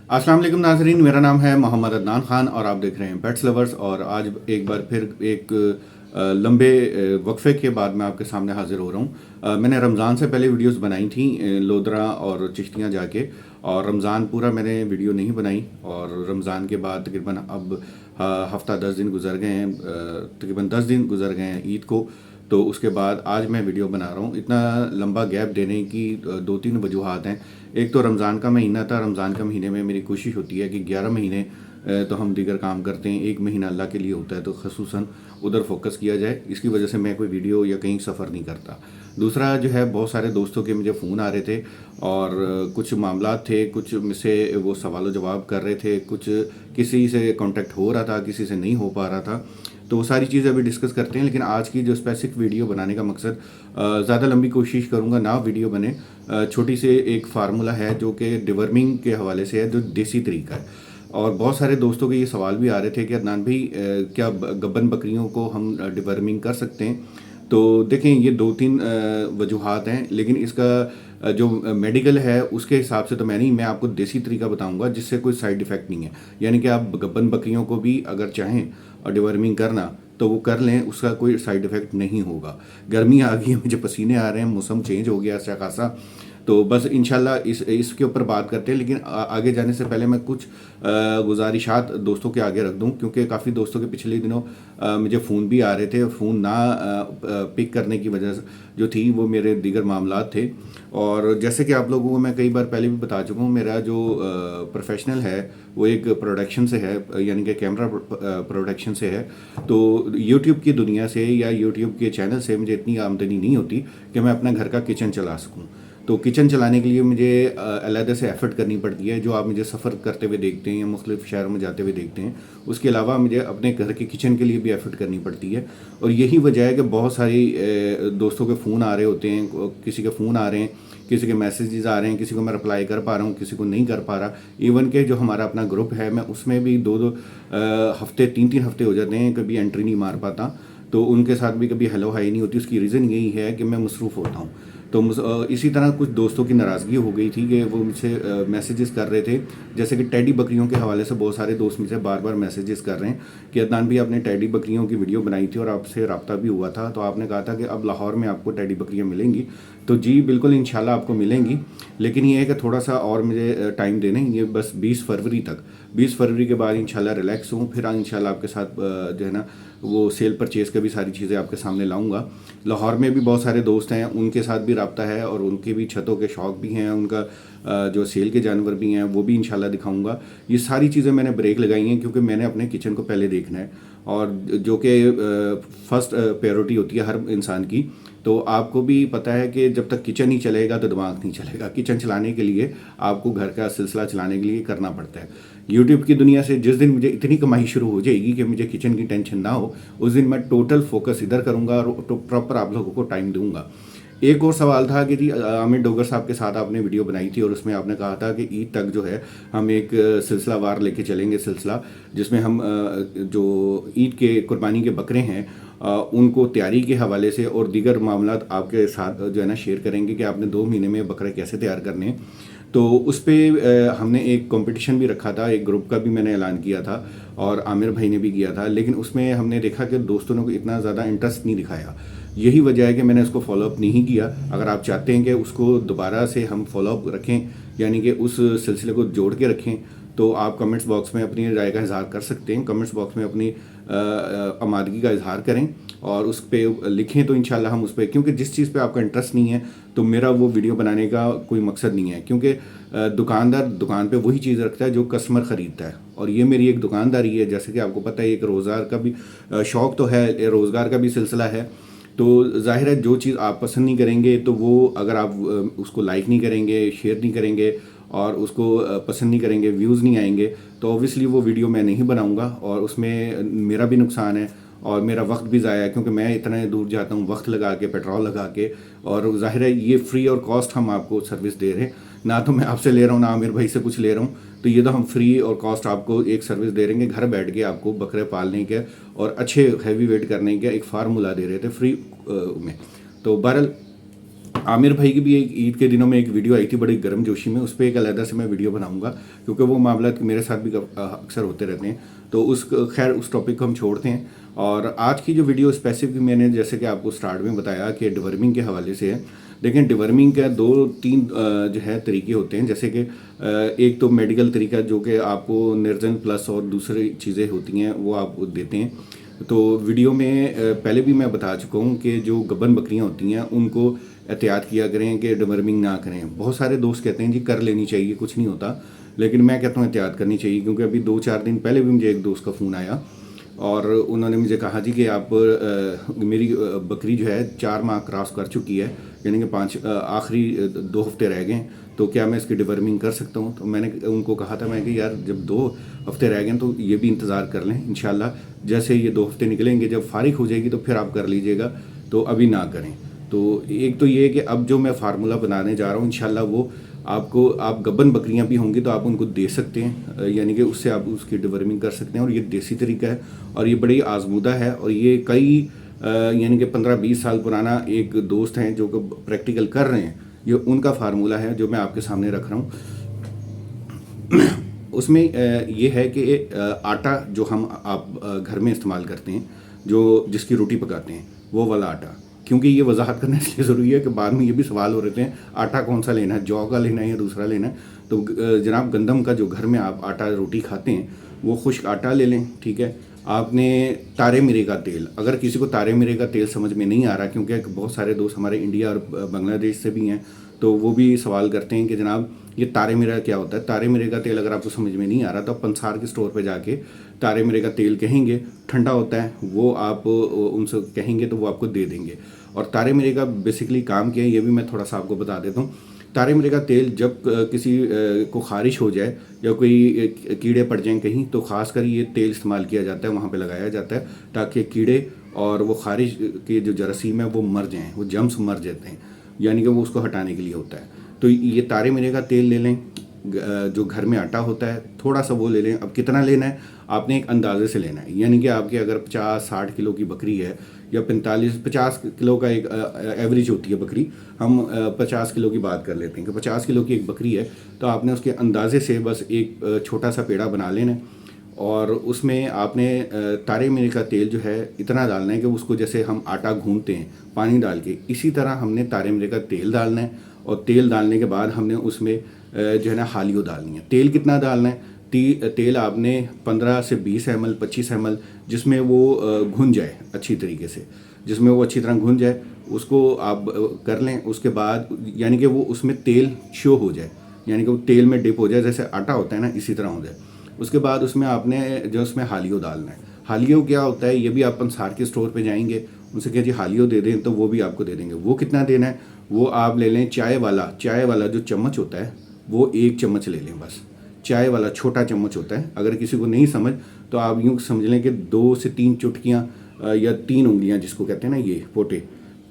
अस्सलाम वालेकुम नाजरीन, मेरा नाम है मोहम्मद अदनान ख़ान और आप देख रहे हैं पेट्स लवर्स। और आज एक बार फिर एक लंबे वक्फे के बाद मैं आपके सामने हाज़िर हो रहा हूँ। मैंने रमज़ान से पहले वीडियोस बनाई थी लोधरा और चिश्तियाँ जाके, और रमज़ान पूरा मैंने वीडियो नहीं बनाई। और रमज़ान के बाद तकरीबन अब हफ़्ता 10 दिन गुजर गए हैं, तकरीबन 10 दिन गुजर गए हैं ईद को। तो उसके बाद आज मैं वीडियो बना रहा हूँ। इतना लंबा गैप देने की दो तीन वजूहात हैं। एक तो रमज़ान का महीना था, रमज़ान का महीने में मेरी कोशिश होती है कि 11 महीने तो हम दीगर काम करते हैं, एक महीना अल्लाह के लिए होता है, तो खसूसन उधर फोकस किया जाए। इसकी वजह से मैं कोई वीडियो या कहीं सफ़र नहीं करता। दूसरा जो है, बहुत सारे दोस्तों के मुझे फ़ोन आ रहे थे और कुछ मामलात थे, कुछ मुझसे वो सवाल जवाब कर रहे थे, कुछ किसी से कांटेक्ट हो रहा था, किसी से नहीं हो पा रहा था। तो वो सारी चीज़ें अभी डिस्कस करते हैं। लेकिन आज की जो स्पेसिफिक वीडियो बनाने का मकसद, ज़्यादा लंबी कोशिश करूँगा ना वीडियो बने। छोटी से एक फार्मूला है जो कि डिवर्मिंग के हवाले से है, जो देसी तरीका है। और बहुत सारे दोस्तों के ये सवाल भी आ रहे थे कि अदनान भाई, क्या गब्बन बकरियों को हम डिवर्मिंग कर सकते हैं? तो देखें, ये दो तीन वजूहात हैं, लेकिन इसका जो मेडिकल है उसके हिसाब से तो मैं आपको देसी तरीका बताऊंगा जिससे कोई साइड इफ़ेक्ट नहीं है। यानी कि आप गब्बन बकरियों को भी अगर चाहें और डिवर्मिंग करना तो वो कर लें, उसका कोई साइड इफ़ेक्ट नहीं होगा। गर्मी आ गई है, मुझे पसीने आ रहे हैं, मौसम चेंज हो गया अच्छा खासा। तो बस इंशाल्लाह इसके ऊपर बात करते हैं। लेकिन आगे जाने से पहले मैं कुछ गुजारिशात दोस्तों के आगे रख दूं, क्योंकि काफ़ी दोस्तों के पिछले दिनों मुझे फ़ोन भी आ रहे थे। फ़ोन ना पिक करने की वजह जो थी वो मेरे दीगर मामलात थे। और जैसे कि आप लोगों को मैं कई बार पहले भी बता चुका हूँ, मेरा जो प्रोफेशनल है वो एक प्रोडक्शन से है, यानी कि कैमरा प्रोडक्शन से है। तो यूट्यूब की दुनिया से या यूट्यूब के चैनल से मुझे इतनी आमदनी नहीं होती कि मैं अपना घर का किचन चला सकूँ। तो किचन चलाने के लिए मुझे अलग से एफ़र्ट करनी पड़ती है, जो आप मुझे सफ़र करते हुए देखते हैं या मुख्तलिफ़ शहरों में जाते हुए देखते हैं। उसके अलावा मुझे अपने घर के किचन के लिए भी एफ़र्ट करनी पड़ती है। और यही वजह है कि बहुत सारी दोस्तों के फ़ोन आ रहे होते हैं, किसी के फ़ोन आ रहे हैं, किसी के मैसेजेस आ रहे हैं, किसी को मैं रिप्लाई कर पा रहा हूँ, किसी को नहीं कर पा रहा। इवन के जो हमारा अपना ग्रुप है, मैं उसमें भी दो दो हफ्ते, तीन तीन हफ्ते हो जाते हैं, कभी एंट्री नहीं मार पाता। तो उनके साथ भी कभी हेलो हाई नहीं होती। उसकी रीज़न यही है कि मैं मसरूफ़ होता हूँ। तो इसी तरह कुछ दोस्तों की नाराज़गी हो गई थी कि वो मुझसे मैसेजेस कर रहे थे। जैसे कि टेडी बकरियों के हवाले से बहुत सारे दोस्त मुझसे बार बार मैसेजेस कर रहे हैं कि अदनान भी आपने टेडी बकरियों की वीडियो बनाई थी और आपसे रब्ता भी हुआ था, तो आपने कहा था कि अब लाहौर में आपको टेडी बकरियाँ मिलेंगी। तो जी बिल्कुल, इंशाल्लाह आपको मिलेंगी। लेकिन ये है कि थोड़ा सा और मुझे टाइम देने, ये बस 20 फरवरी तक, 20 फरवरी के बाद इंशाल्लाह रिलैक्स हूँ। फिर इंशाल्लाह आपके साथ जो है ना वो सेल परचेज़ का भी सारी चीज़ें आपके सामने लाऊंगा। लाहौर में भी बहुत सारे दोस्त हैं, उनके साथ भी रब्ता है और उनके भी छतों के शौक़ भी हैं, उनका जो सेल के जानवर भी हैं वो भी इंशाल्लाह दिखाऊंगा। ये सारी चीज़ें मैंने ब्रेक लगाई हैं क्योंकि मैंने अपने किचन को पहले देखना है, और जो कि फ़र्स्ट प्रायोरिटी होती है हर इंसान की। तो आपको भी पता है कि जब तक किचन ही चलेगा तो दिमाग नहीं चलेगा। किचन चलाने के लिए आपको घर का सिलसिला चलाने के लिए करना पड़ता है। यूट्यूब की दुनिया से जिस दिन मुझे इतनी कमाई शुरू हो जाएगी कि मुझे किचन की टेंशन ना हो, उस दिन मैं टोटल फोकस इधर करूँगा और प्रॉपर आप लोगों को टाइम दूँगा। एक और सवाल था कि जी आमिर डोगर साहब के साथ आपने वीडियो बनाई थी और उसमें आपने कहा था कि ईद तक जो है हम एक सिलसिला वार लेके चलेंगे, सिलसिला जिसमें हम जो ईद के कुर्बानी के बकरे हैं उनको तैयारी के हवाले से और दीगर मामलात आपके साथ जो है ना शेयर करेंगे कि आपने 2 महीने में बकरे कैसे तैयार करने हैं। तो उस पर हमने एक कंपटीशन भी रखा था, एक ग्रुप का भी मैंने ऐलान किया था और आमिर भाई ने भी किया था। लेकिन उसमें हमने देखा कि दोस्तों ने को इतना ज़्यादा इंटरेस्ट नहीं दिखाया। यही वजह है कि मैंने उसको फॉलोअप नहीं किया। अगर आप चाहते हैं कि उसको दोबारा से हम फॉलोअप रखें, यानी कि उस सिलसिले को जोड़ के रखें, तो आप कमेंट्स बॉक्स में अपनी राय का इजहार कर सकते हैं। कमेंट्स बॉक्स में अपनी आमादगी का इजहार करें और उस पर लिखें, तो इंशाल्लाह हम उस पर, क्योंकि जिस चीज़ पे आपका इंटरेस्ट नहीं है तो मेरा वो वीडियो बनाने का कोई मकसद नहीं है। क्योंकि दुकानदार दुकान पे वही चीज़ रखता है जो कस्टमर ख़रीदता है, और ये मेरी एक दुकानदारी है। जैसे कि आपको पता है, एक रोज़गार का भी शौक़ तो है, रोज़गार का भी सिलसिला है। तो ज़ाहिर है जो चीज़ आप पसंद नहीं करेंगे तो वो अगर आप उसको लाइक नहीं करेंगे, शेयर नहीं करेंगे और उसको पसंद नहीं करेंगे, व्यूज़ नहीं आएंगे, तो ऑब्वियसली वो वीडियो मैं नहीं बनाऊंगा और उसमें मेरा भी नुकसान है और मेरा वक्त भी ज़ाया है, क्योंकि मैं इतने दूर जाता हूँ वक्त लगा के, पेट्रोल लगा के। और ज़ाहिर है ये फ्री और कॉस्ट हम आपको सर्विस दे रहे हैं, ना तो मैं आपसे ले रहा हूँ ना आमिर भाई से कुछ ले रहा हूँ। तो ये तो हम फ्री और कॉस्ट आपको एक सर्विस दे रहे हैं, घर बैठ के आपको बकरे पालने के और अच्छे हैवी वेट करने के एक फार्मूला दे रहे थे फ्री में। तो बहरहाल आमिर भाई की भी एक ईद के दिनों में एक वीडियो आई थी बड़ी गर्मजोशी में, उस पर एक अलग से मैं वीडियो बनाऊंगा क्योंकि वो मामला मेरे साथ भी अक्सर होते रहते हैं। तो उस टॉपिक को हम छोड़ते हैं। और आज की जो वीडियो स्पेसिफिक मैंने जैसे कि आपको स्टार्ट में बताया कि डिवर्मिंग के हवाले से है। देखें, डिवर्मिंग का 2-3 जो है तरीके होते हैं। जैसे कि एक तो मेडिकल तरीका जो कि आपको निर्जन प्लस और दूसरी चीज़ें होती हैं वो आप देते हैं। तो वीडियो में पहले भी मैं बता चुका हूँ कि जो गब्बन बकरियाँ होती हैं उनको एहतियात किया करें कि डिवर्मिंग ना करें। बहुत सारे दोस्त कहते हैं जी कर लेनी चाहिए, कुछ नहीं होता, लेकिन मैं कहता हूँ एहतियात करनी चाहिए। क्योंकि अभी 2-4 दिन पहले भी मुझे एक दोस्त का फ़ोन आया और उन्होंने मुझे कहा जी कि आप मेरी बकरी जो है 4 माह क्रॉस कर चुकी है, यानी कि आखिरी 2 हफ्ते रह गए, तो क्या मैं इसकी डिवर्मिंग कर सकता हूँ? तो मैंने उनको कहा था, मैं कि यार जब 2 हफ्ते रह गए तो ये भी इंतज़ार कर लें। इंशाल्लाह जैसे ये 2 हफ्ते निकलेंगे, जब फारिग हो जाएगी तो फिर आप कर लीजिएगा, तो अभी ना करें। तो एक तो ये है कि अब जो मैं फार्मूला बनाने जा रहा हूँ इंशाल्लाह वो आपको, आप गब्बन बकरियां भी होंगी तो आप उनको दे सकते हैं, यानी कि उससे आप उसकी डिवर्मिंग कर सकते हैं। और ये देसी तरीका है और ये बड़ी आजमूदा है। और ये कई यानी कि 15-20 साल पुराना एक दोस्त हैं जो प्रैक्टिकल कर रहे हैं, ये उनका फार्मूला है जो मैं आपके सामने रख रहा हूँ। उसमें ये है कि आटा जो हम आप घर में इस्तेमाल करते हैं, जो जिसकी रोटी पकाते हैं, वो वाला आटा। क्योंकि ये वजाहत करना इसलिए ज़रूरी है कि बाद में ये भी सवाल हो रहे हैं आटा कौन सा लेना है, जौ का लेना है या दूसरा लेना है। तो जनाब गंदम का जो घर में आप आटा रोटी खाते हैं वो खुश्क आटा ले लें, ठीक है। आपने तारे मिरे का तेल, अगर किसी को तारे मिरे का तेल समझ में नहीं आ रहा, क्योंकि बहुत सारे दोस्त हमारे इंडिया और बांग्लादेश से भी हैं, तो वो भी सवाल करते हैं कि जनाब ये तारे मिरा क्या होता है। तारे मिरे का तेल अगर आपको समझ में नहीं आ रहा तो आप पंसार के स्टोर पे जाके तारे मिरे का तेल कहेंगे, ठंडा होता है, वो आप उनसे कहेंगे तो वो आपको दे देंगे। और तारे मिरे का बेसिकली काम क्या है ये भी मैं थोड़ा सा आपको बता देता हूँ। तारे मिरे का तेल जब किसी को खारिश हो जाए या कोई कीड़े पड़ जाएं कहीं, तो ख़ासकर ये तेल इस्तेमाल किया जाता है, वहाँ पे लगाया जाता है ताकि कीड़े और वो खारिश के जो जरासीम है वो मर जाएं, वो जम्स मर जाते हैं, यानी कि वो उसको हटाने के लिए होता है। तो ये तारे मिरे का तेल ले लें। जो घर में आटा होता है थोड़ा सा वो ले लें। अब कितना लेना है आपने एक अंदाजे से लेना है, यानी कि आपके अगर 50-60 किलो की बकरी है या 45-50 किलो का एक एवरेज होती है बकरी, हम 50 किलो की बात कर लेते हैं कि 50 किलो की एक बकरी है, तो आपने उसके अंदाजे से बस एक छोटा सा पेड़ा बना लेना है। और उसमें आपने तारे मिरे का तेल जो है इतना डालना है कि उसको जैसे हम आटा गूंथते हैं पानी डाल के, इसी तरह हमने तारे मिरे का तेल डालना है। और तेल डालने के बाद हमने उसमें जो है ना हालियो डालनी है। तेल कितना डालना है? तेल आपने 15 से 20 ml 25 ml जिसमें वो घुन जाए अच्छी तरीके से, जिसमें वो अच्छी तरह घुन जाए उसको आप कर लें। उसके बाद यानी कि वो उसमें तेल शो हो जाए, यानी कि वो तेल में डिप हो जाए, जैसे आटा होता है ना इसी तरह हो जाए। उसके बाद उसमें आपने जो उसमें हालियो डालना है। हालियो क्या होता है ये भी आप पंसार के स्टोर पे जाएंगे, उनसे कहिए जी हालियो दे दें तो वो भी आपको दे देंगे। वो कितना देना है वो आप ले लें, चाय वाला जो चम्मच होता है वो 1 चम्मच ले लें बस। चाय वाला छोटा चम्मच होता है। अगर किसी को नहीं समझ तो आप यूँ समझ लें कि 2 से 3 चुटकियाँ या 3 उंगलियाँ जिसको कहते हैं ना ये पोटे,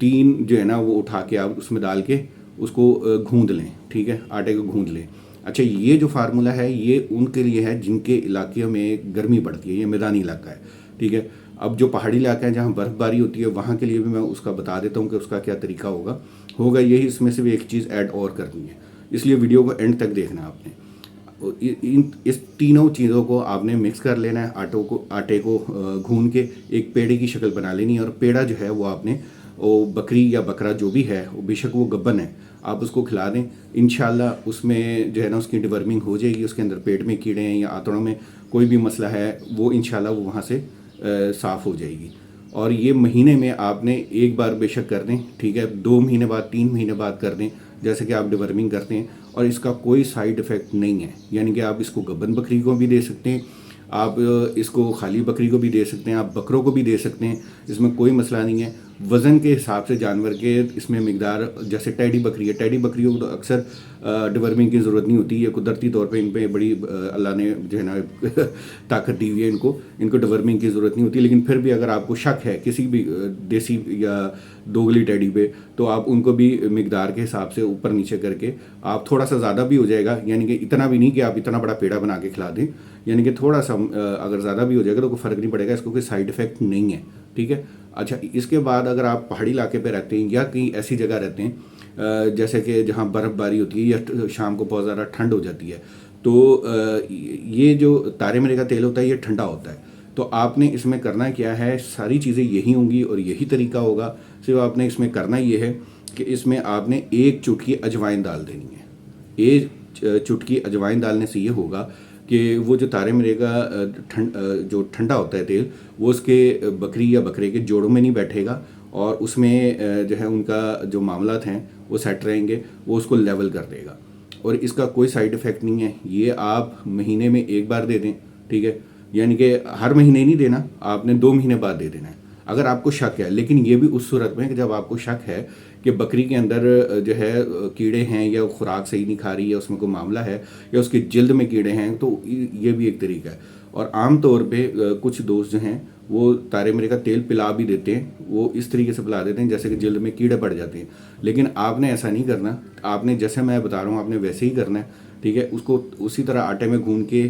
3 जो है ना वो उठा के आप उसमें डाल के उसको गूंद लें, ठीक है, आटे को गूंद लें। अच्छा, ये जो फार्मूला है ये उनके लिए है जिनके इलाके में गर्मी पड़ती है, ये मैदानी इलाका है, ठीक है। अब जो पहाड़ी इलाका है जहाँ बर्फ़बारी होती है वहाँ के लिए भी मैं उसका बता देता हूँ कि उसका क्या तरीका होगा यही। इसमें से भी एक चीज़ ऐड और करनी है, इसलिए वीडियो को एंड तक देखना आपने। इस तीनों चीज़ों को आपने मिक्स कर लेना है। आटे को गूंद के एक पेड़े की शक्ल बना लेनी है। और पेड़ा जो है वो आपने वो बकरी या बकरा जो भी है, वो बेशक वो गब्बन है, आप उसको खिला दें। इंशाल्लाह उसमें जो है ना उसकी डिवर्मिंग हो जाएगी। उसके अंदर पेट में कीड़े हैं या आंतड़ों में कोई भी मसला है वो इंशाल्लाह वो वहाँ से साफ़ हो जाएगी। और ये महीने में आपने एक बार बेशक कर दें, ठीक है, 2 महीने बाद 3 महीने बाद कर दें, जैसे कि आप डिवर्मिंग करते हैं। और इसका कोई साइड इफ़ेक्ट नहीं है, यानी कि आप इसको गब्बन बकरी को भी दे सकते हैं, आप इसको खाली बकरी को भी दे सकते हैं, आप बकरों को भी दे सकते हैं, इसमें कोई मसला नहीं है। वज़न के हिसाब से जानवर के इसमें मिकदार, जैसे टैडी बकरी है, टैडी बकरियों को तो अक्सर डिवर्मिंग की ज़रूरत नहीं होती है, कुदरती तौर पे इन पे बड़ी अल्लाह ने जो है ना ताकत दी हुई है, इनको डिवर्मिंग की ज़रूरत नहीं होती। लेकिन फिर भी अगर आपको शक है किसी भी देसी या दोगली टैडी पे, तो आप उनको भी मिकदार के हिसाब से ऊपर नीचे करके आप थोड़ा सा ज़्यादा भी हो जाएगा, यानी कि इतना भी नहीं कि आप इतना बड़ा पेड़ा बना के खिला दें, यानी कि थोड़ा सा अगर ज़्यादा भी हो जाएगा तो कोई फ़र्क नहीं पड़ेगा, इसको कोई साइड इफ़ेक्ट नहीं है, ठीक है। अच्छा, इसके बाद अगर आप पहाड़ी इलाके पे रहते हैं या कहीं ऐसी जगह रहते हैं جیسے کہ جہاں برف باری ہوتی ہے یا شام کو بہت زیادہ ٹھنڈ ہو جاتی ہے تو یہ جو تارے میرے کا تیل ہوتا ہے یہ ٹھنڈا ہوتا ہے. تو آپ نے اس میں کرنا کیا ہے, ساری چیزیں یہی ہوں گی اور یہی طریقہ ہوگا. صرف آپ نے اس میں کرنا یہ ہے کہ اس میں آپ نے ایک چٹکی اجوائن ڈال دینی ہے. ایک چٹکی اجوائن ڈالنے سے یہ ہوگا کہ وہ جو تارے میرے کا جو ٹھنڈا ہوتا ہے تیل, وہ اس کے بکری یا بکرے کے جوڑوں میں نہیں بیٹھے گا اور اس میں جو ہے ان کا جو معاملات ہیں وہ سیٹ رہیں گے, وہ اس کو لیول کر دے گا. اور اس کا کوئی سائیڈ افیکٹ نہیں ہے. یہ آپ مہینے میں ایک بار دے دیں, ٹھیک ہے, یعنی کہ ہر مہینے نہیں دینا, آپ نے 2 مہینے بعد دے دینا ہے اگر آپ کو شک ہے. لیکن یہ بھی اس صورت میں کہ جب آپ کو شک ہے کہ بکری کے اندر جو ہے کیڑے ہیں یا خوراک صحیح نہیں کھا رہی ہے, اس میں کوئی معاملہ ہے, یا اس کی جلد میں کیڑے ہیں, تو یہ بھی ایک طریقہ ہے. اور عام طور پہ کچھ دوست جو ہیں وہ تارے میرے کا تیل پلا بھی دیتے ہیں, وہ اس طریقے سے پلا دیتے ہیں جیسے کہ جلد میں کیڑے پڑ جاتے ہیں. لیکن آپ نے ایسا نہیں کرنا, آپ نے جیسے میں بتا رہا ہوں آپ نے ویسے ہی کرنا ہے, ٹھیک ہے. اس کو اسی طرح آٹے میں گھون کے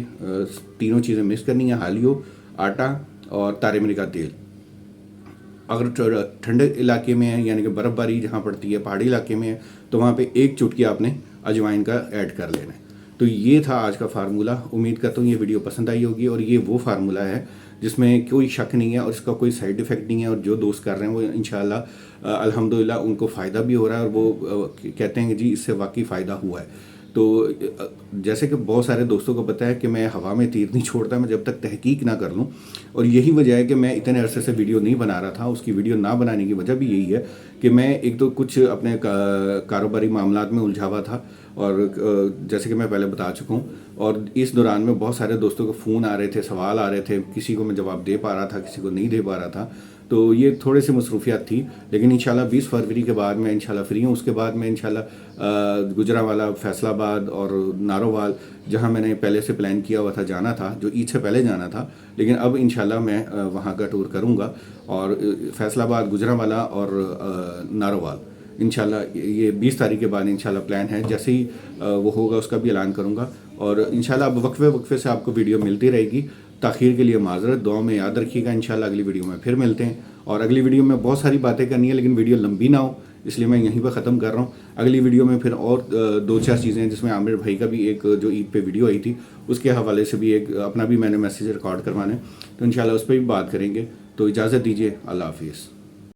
تینوں چیزیں مکس کرنی ہیں, حالیو, آٹا اور تارے میرے کا تیل. اگر ٹھنڈے علاقے میں ہے یعنی کہ برف باری جہاں پڑتی ہے, پہاڑی علاقے میں ہے, تو وہاں پہ ایک چٹکی آپ نے اجوائن کا ایڈ کر لینا ہے. تو یہ تھا آج کا فارمولہ. امید کرتا ہوں یہ ویڈیو پسند آئی ہوگی, اور یہ وہ فارمولہ ہے جس میں کوئی شک نہیں ہے اور اس کا کوئی سائیڈ افیکٹ نہیں ہے. اور جو دوست کر رہے ہیں وہ انشاءاللہ الحمدللہ ان کو فائدہ بھی ہو رہا ہے, اور وہ کہتے ہیں کہ جی اس سے واقعی فائدہ ہوا ہے. تو جیسے کہ بہت سارے دوستوں کو پتہ ہے کہ میں ہوا میں تیر نہیں چھوڑتا, میں جب تک تحقیق نہ کر لوں. اور یہی وجہ ہے کہ میں اتنے عرصے سے ویڈیو نہیں بنا رہا تھا. اس کی ویڈیو نہ بنانے کی وجہ بھی یہی ہے کہ میں ایک تو کچھ اپنے کاروباری معاملات میں الجھا ہوا تھا, اور جیسے کہ میں پہلے بتا چکا ہوں. اور اس دوران میں بہت سارے دوستوں کو فون آ رہے تھے, سوال آ رہے تھے, کسی کو میں جواب دے پا رہا تھا, کسی کو نہیں دے پا رہا تھا. تو یہ تھوڑے سے مصروفیات تھی. لیکن انشاءاللہ 20 فروری کے بعد میں انشاءاللہ فری ہوں. اس کے بعد میں انشاءاللہ گجرانوالہ, فیصل آباد اور نارووال, جہاں میں نے پہلے سے پلان کیا ہوا تھا جانا تھا, جو عید سے پہلے جانا تھا, لیکن اب انشاءاللہ میں وہاں کا ٹور کروں گا. اور فیصل آباد, گجرانوالہ اور نارووال انشاءاللہ یہ 20 تاریخ کے بعد انشاءاللہ پلان ہے. جیسے ہی وہ ہوگا اس کا بھی اعلان کروں گا. اور انشاءاللہ اب وقفے سے آپ کو ویڈیو ملتی رہے گی. تاخیر کے لیے معذرت, دعاؤں میں یاد رکھیے گا. انشاءاللہ اگلی ویڈیو میں پھر ملتے ہیں. اور اگلی ویڈیو میں بہت ساری باتیں کرنی ہے لیکن ویڈیو لمبی نہ ہو, اس لیے میں یہیں پہ ختم کر رہا ہوں. اگلی ویڈیو میں پھر اور 2-4 چیزیں ہیں, جس میں عامر بھائی کا بھی ایک جو عید پہ ویڈیو آئی تھی اس کے حوالے سے بھی ایک اپنا بھی میں نے میسیج ریکارڈ کروانا ہے, تو انشاءاللہ اس پہ بھی بات کریں گے. تو اجازت دیجیے, اللہ حافظ.